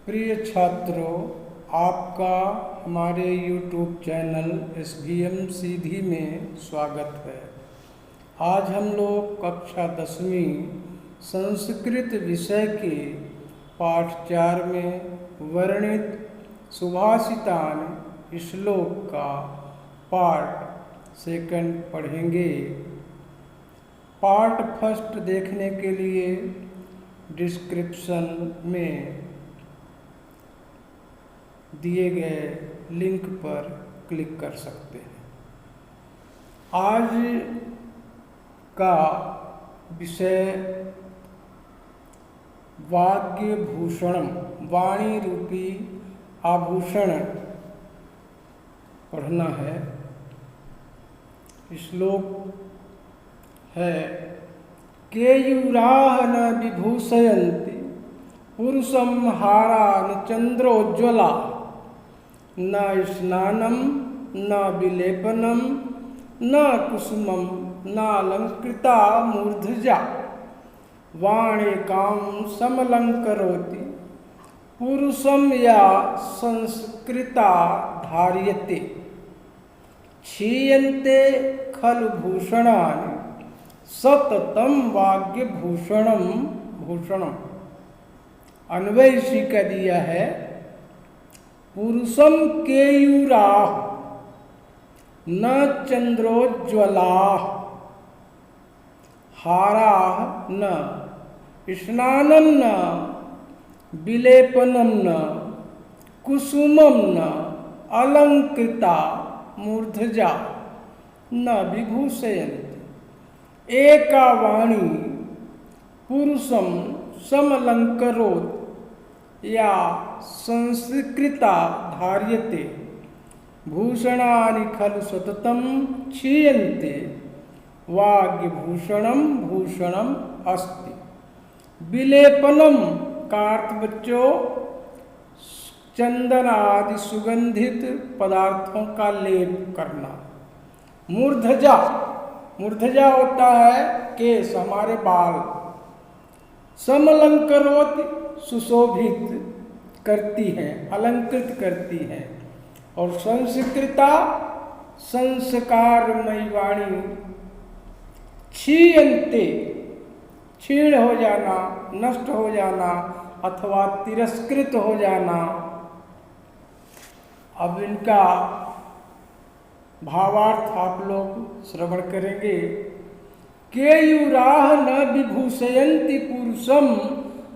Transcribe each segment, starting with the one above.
प्रिय छात्रों, आपका हमारे YouTube चैनल SVM सीधी में स्वागत है। आज हम लोग कक्षा 10वीं संस्कृत विषय के पाठ 4 में वर्णित सुभाषितानि श्लोक का पार्ट 2 पढ़ेंगे। पार्ट 1 देखने के लिए डिस्क्रिप्शन में दिए गए लिंक पर क्लिक कर सकते हैं। आज का विषय वाग्य भूषणम, वाणी रूपी आभूषण पढ़ना है। श्लोक है केयूराः न विभूषयन्ति पुरुषं हारान् चंद्रोज्ज्वला न स्नानं न विलेपनं न कुसुमं नालंकृता मूर्धजा वाणिकां समलंकरोति पुरुषं या संस्कृता धार्यते क्षीयन्ते खलु भूषणानि सततं वाग्यभूषणम। अन्वय इसी का दिया है पुरुषम केयूराः न चंद्रोज्ज्वलाः हाराः न स्नानं न विलेपनं न कुसुमं न अलंकृता मूर्धजा न विभूषयन्ति एका वाणी पुरुषं समलंकरोति या संस्कृता धार्यते भूषणानि खलु सततं क्षीयन्ते वाग्यभूषणम भूषणम अस्ति। विलेपनम का अर्थ बच्चों चंदन आदि सुगंधित पदार्थों का लेप करना। मूर्धजा, मूर्धजा होता है केश, हमारे बाल। समलंकरोति सुशोभित करती है, अलंकृत करती है। और संस्कृता संस्कारमयी वाणी क्षीयन्ते क्षीण हो जाना, नष्ट हो जाना अथवा तिरस्कृत हो जाना। अब इनका भावार्थ आप लोग श्रवण करेंगे। केयूराः न विभूषयन्ति पुरुषं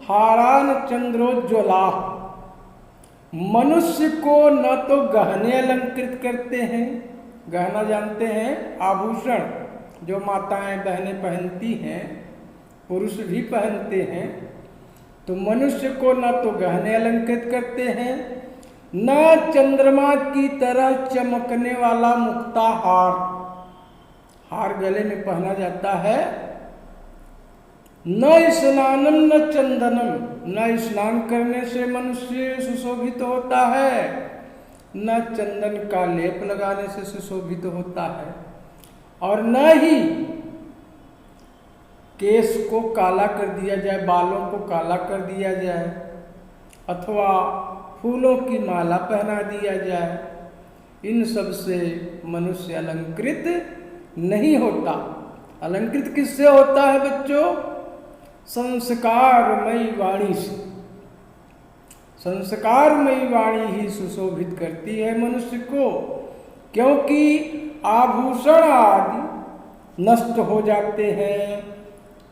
हारान् चंद्रोज्ज्वलाः। मनुष्य को न तो गहने अलंकृत करते हैं, गहना जानते हैं आभूषण जो माताएं बहनें पहनती हैं, पुरुष भी पहनते हैं। तो मनुष्य को न तो गहने अलंकृत करते हैं, न चंद्रमा की तरह चमकने वाला मुक्ता हार, हार गले में पहना जाता है। न स्नानम न चंदनम, न स्नान करने से मनुष्य सुशोभित होता है, न चंदन का लेप लगाने से सुशोभित होता है, और न ही केश को काला कर दिया जाए, बालों को काला कर दिया जाए, अथवा फूलों की माला पहना दिया जाए। इन सब से मनुष्य अलंकृत नहीं होता। अलंकृत किससे होता है बच्चों? संस्कारमयी वाणी से। संस्कारमयी वाणी ही सुशोभित करती है मनुष्य को, क्योंकि आभूषण आदि नष्ट हो जाते हैं,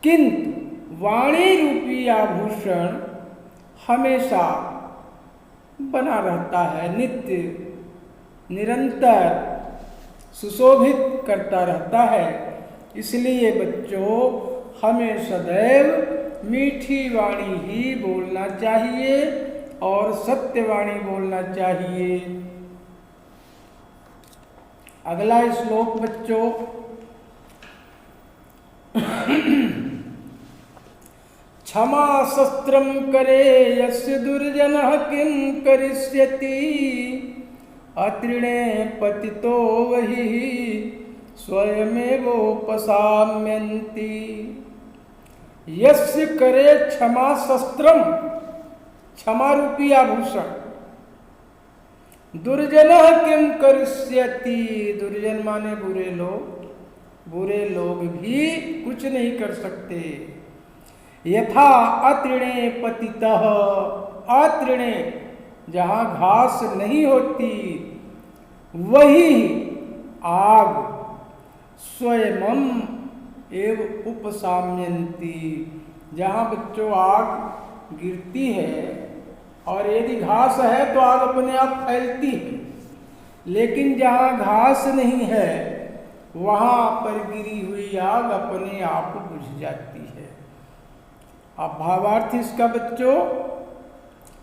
किंतु वाणी रूपी आभूषण हमेशा बना रहता है, नित्य निरंतर सुशोभित करता रहता है। इसलिए बच्चों हमें सदैव मीठी वाणी ही बोलना चाहिए और सत्यवाणी बोलना चाहिए। अगला श्लोक बच्चों क्षमा शस्त्रम करे यस्य दुर्जनः किं करिष्यति अत्रिणे पतितो वही स्वयमेवोपसाम्यन्ति। यस्य करे क्षमा शस्त्रम, क्षमा रूपी आभूषण। दुर्जनः किम करिष्यति, दुर्जन माने बुरे लोग, बुरे लोग भी कुछ नहीं कर सकते। यथा अतृणे पतितः, अतृणे जहाँ घास नहीं होती वही आग स्वयं एव उपसाम्यन्ति, जहाँ बच्चों आग गिरती है और यदि घास है तो आग अपने आप फैलती है, लेकिन जहाँ घास नहीं है वहाँ पर गिरी हुई आग अपने आप बुझ जाती है। अब भावार्थ इसका बच्चों,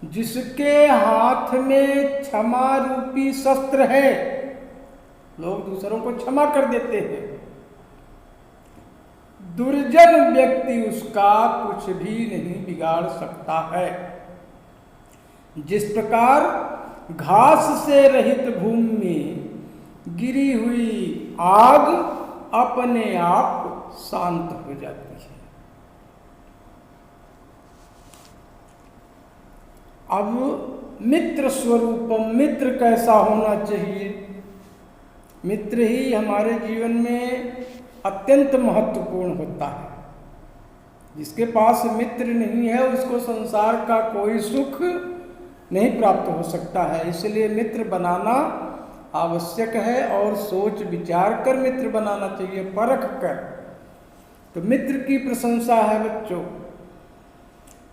जिसके हाथ में क्षमा रूपी शस्त्र है, लोग दूसरों को क्षमा कर देते हैं, दुर्जन व्यक्ति उसका कुछ भी नहीं बिगाड़ सकता है। जिस प्रकार घास से रहित भूमि में गिरी हुई आग अपने आप शांत हो जाती है। अब मित्र स्वरूपम, मित्र कैसा होना चाहिए? मित्र ही हमारे जीवन में अत्यंत महत्वपूर्ण होता है। जिसके पास मित्र नहीं है उसको संसार का कोई सुख नहीं प्राप्त हो सकता है। इसलिए मित्र बनाना आवश्यक है और सोच विचार कर मित्र बनाना चाहिए, परख कर। तो मित्र की प्रशंसा है बच्चों,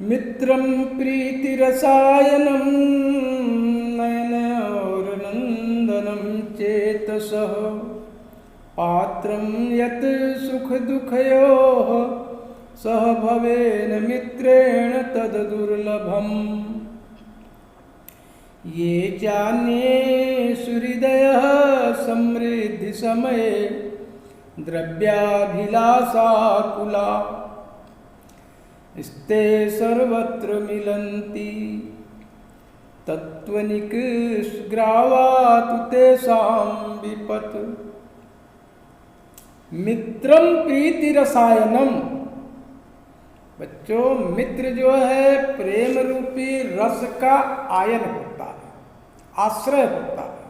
मित्रम प्रीति रसायनम नयनोरनंदनम चेतसः पात्रम यत सुख दुखयोः सह भवेन मित्रेण तद दुर्लभम। ये चान्ये सुहृदयः समृद्धि समये द्रव्याभिलाषाकुला स्ते सर्वत्र मिलन्ति तत्त्वनिष्ग्रावा तु तेषां विपत्। मित्रम प्रीति रसायनम, बच्चों मित्र जो है प्रेम रूपी रस का आयन होता है, आश्रय होता है।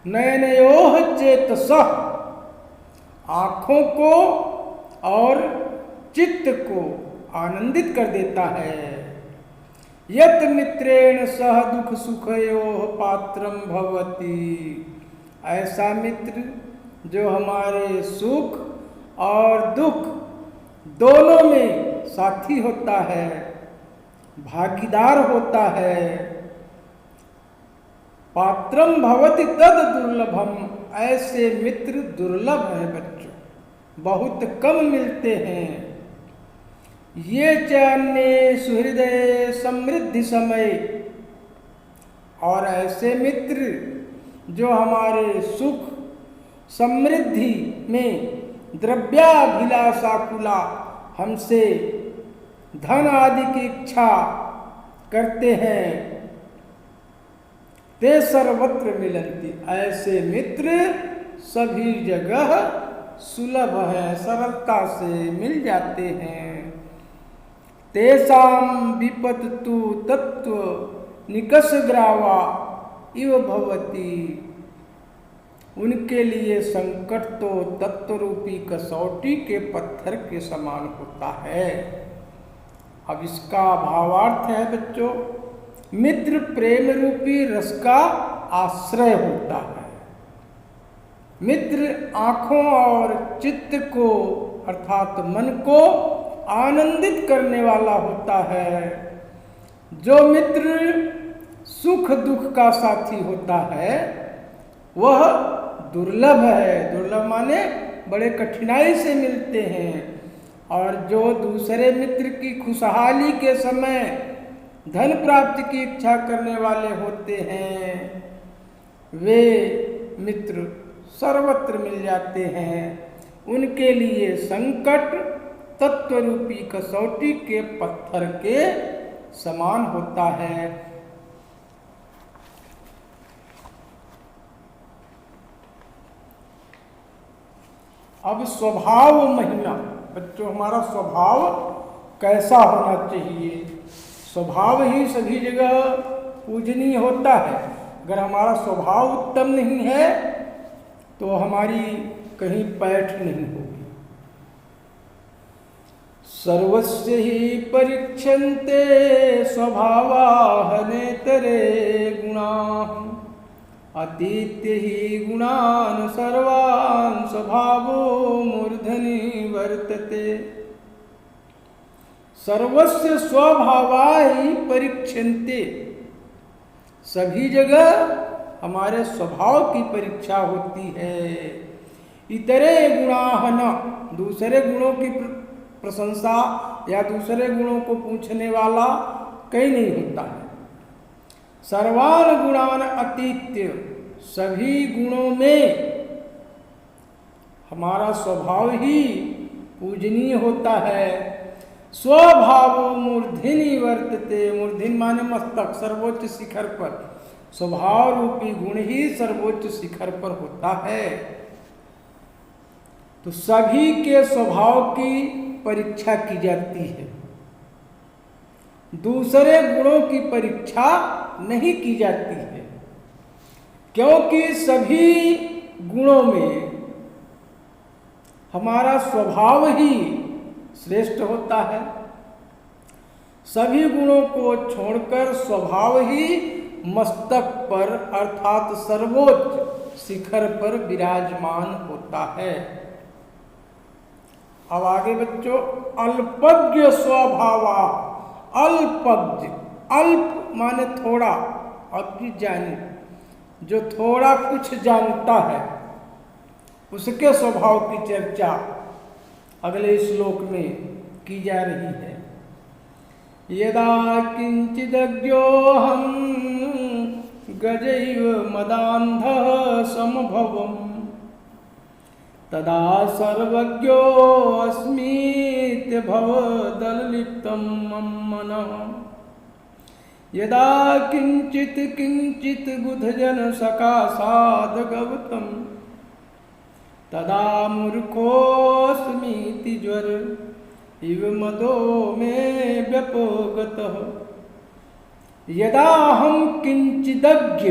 नयनयोः चेतसः, आँखों को और चित्त को आनंदित कर देता है। यत मित्रेण सह दुख सुखयोः पात्रम भवति, ऐसा मित्र जो हमारे सुख और दुख दोनों में साथी होता है, भागीदार होता है। पात्रम भवति तद दुर्लभम, ऐसे मित्र दुर्लभ है बच्चों, बहुत कम मिलते हैं। ये चान्ये सुहृदय समृद्धि समय, और ऐसे मित्र जो हमारे सुख समृद्धि में द्रव्याभिलाषाकुला, हमसे धन आदि की इच्छा करते हैं, ते सर्वत्र मिलन्ति, ऐसे मित्र सभी जगह सुलभ है, सरलता से मिल जाते हैं। तेषां विपत्तु तत्व निकषग्रावा इव भवति, उनके लिए संकट तो तत्व रूपी कसौटी के पत्थर के समान होता है। अब इसका भावार्थ है बच्चों, मित्र प्रेम रूपी रस का आश्रय होता है। मित्र आँखों और चित्त को अर्थात मन को आनंदित करने वाला होता है। जो मित्र सुख दुख का साथी होता है वह दुर्लभ है, दुर्लभ माने बड़े कठिनाई से मिलते हैं। और जो दूसरे मित्र की खुशहाली के समय धन प्राप्ति की इच्छा करने वाले होते हैं, वे मित्र सर्वत्र मिल जाते हैं। उनके लिए संकट तत्व रूपी कसौटी के पत्थर के समान होता है। अब स्वभाव महिमा, बच्चों हमारा स्वभाव कैसा होना चाहिए? स्वभाव ही सभी जगह पूजनीय होता है। अगर हमारा स्वभाव उत्तम नहीं है तो हमारी कहीं पैठ नहीं होगी। सर्वस्य ही परीक्षन्ते स्वभावाहनेतरे गुणाः अतीत्य ही गुणान् सर्वान् स्वभावो मूर्धनि वर्तते। सर्वस्य स्वभावा ही परीक्षन्ते, सभी जगह हमारे स्वभाव की परीक्षा होती है। इतरे गुणाः न, दूसरे गुणों की प्रशंसा या दूसरे गुणों को पूछने वाला कहीं नहीं होता है। सर्वान गुणान अतीत्य, सभी गुणों में हमारा स्वभाव ही पूजनीय होता है। स्वभाव मूर्धिनि वर्तते, मूर्धिन माने मस्तक, सर्वोच्च शिखर पर। स्वभाव रूपी गुण ही सर्वोच्च शिखर पर होता है। तो सभी के स्वभाव की परीक्षा की जाती है, दूसरे गुणों की परीक्षा नहीं की जाती है, क्योंकि सभी गुणों में हमारा स्वभाव ही श्रेष्ठ होता है। सभी गुणों को छोड़कर स्वभाव ही मस्तक पर अर्थात सर्वोच्च शिखर पर विराजमान होता है। अब आगे बच्चों, अल्पज्ञ स्वभावा, अल्पज्ञ, अल्प माने थोड़ा, अज्ञ जानी, जो थोड़ा कुछ जानता है उसके स्वभाव की चर्चा अगले श्लोक में की जा रही है। यदा किंचिदज्ञोऽहं गजैव मदान्धः समभवम् तदा सर्वज्ञोऽस्मीत्यभवदलिप्तं मम मनः। यदा किंचित किंचित बुधजन सकाशादगवतं तदा मूर्खोऽस्मीति ज्वर इव मदो मे व्यपोगतः। यदा हम किंचिदज्ञ,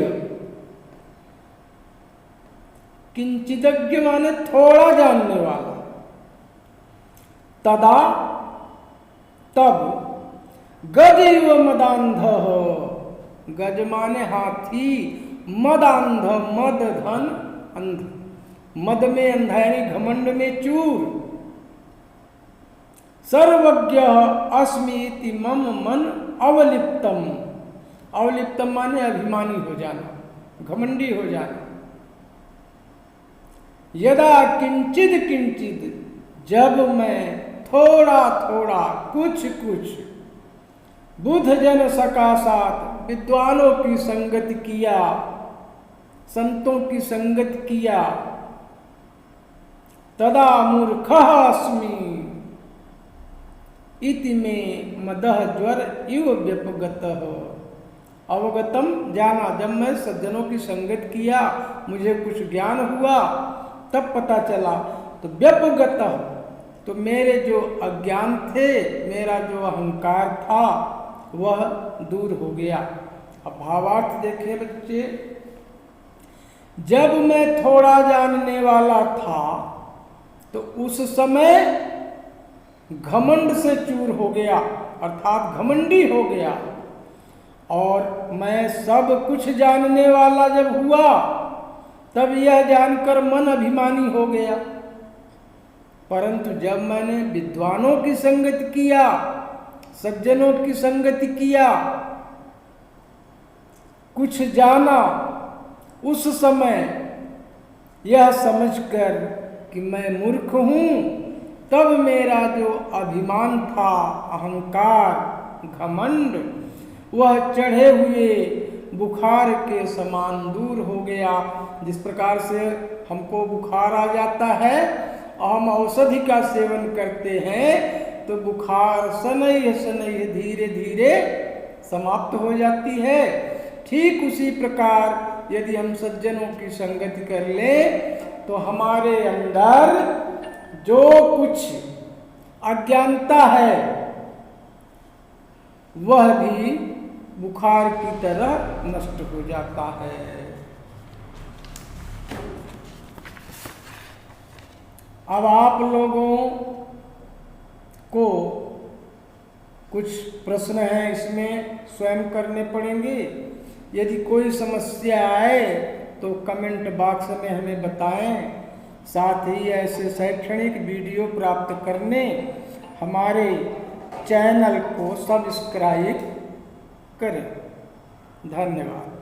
किंचिदज्ञ माने थोड़ा जानने वाला, तदा तब, गज इव मदान्धः, गज माने हाथी, मदान्ध मद धन अंध, मद में अंधा यानी घमंड में चूर। सर्वज्ञ अस्मीति मम मन अवलिप्तम, अवलिप्तम माने अभिमानी हो जाना, घमंडी हो जाना। यदा किंचित किंचित, जब मैं थोड़ा थोड़ा कुछ कुछ बुध जन सकाशात, विद्वानों की संगत किया, संतों की संगत किया, तदा मूर्खः अस्मि इति में मदः ज्वर इव व्यपगतः। अवगतम जाना, जब मैं सज्जनों की संगत किया, मुझे कुछ ज्ञान हुआ, तब पता चला। तो व्यपगतः, तो मेरे जो अज्ञान थे, मेरा जो अहंकार था, वह दूर हो गया। अब भावार्थ देखें बच्चे, जब मैं थोड़ा जानने वाला था तो उस समय घमंड से चूर हो गया, अर्थात घमंडी हो गया। और मैं सब कुछ जानने वाला जब हुआ, तब यह जानकर मन अभिमानी हो गया। परंतु जब मैंने विद्वानों की संगत किया, सज्जनों की संगति किया, कुछ जाना, उस समय यह समझकर कि मैं मूर्ख हूं, तब मेरा जो अभिमान था, अहंकार, घमंड, वह चढ़े हुए बुखार के समान दूर हो गया। जिस प्रकार से हमको बुखार आ जाता है और हम औषधि का सेवन करते हैं तो बुखार शनैः शनैः धीरे धीरे समाप्त हो जाती है। ठीक उसी प्रकार यदि हम सज्जनों की संगति कर लें तो हमारे अंदर जो कुछ अज्ञानता है वह भी बुखार की तरह नष्ट हो जाता है। अब आप लोगों को कुछ प्रश्न हैं, इसमें स्वयं करने पड़ेंगे। यदि कोई समस्या आए तो कमेंट बॉक्स में हमें बताएं। साथ ही ऐसे शैक्षणिक वीडियो प्राप्त करने हमारे चैनल को सब्सक्राइब करें। धन्यवाद।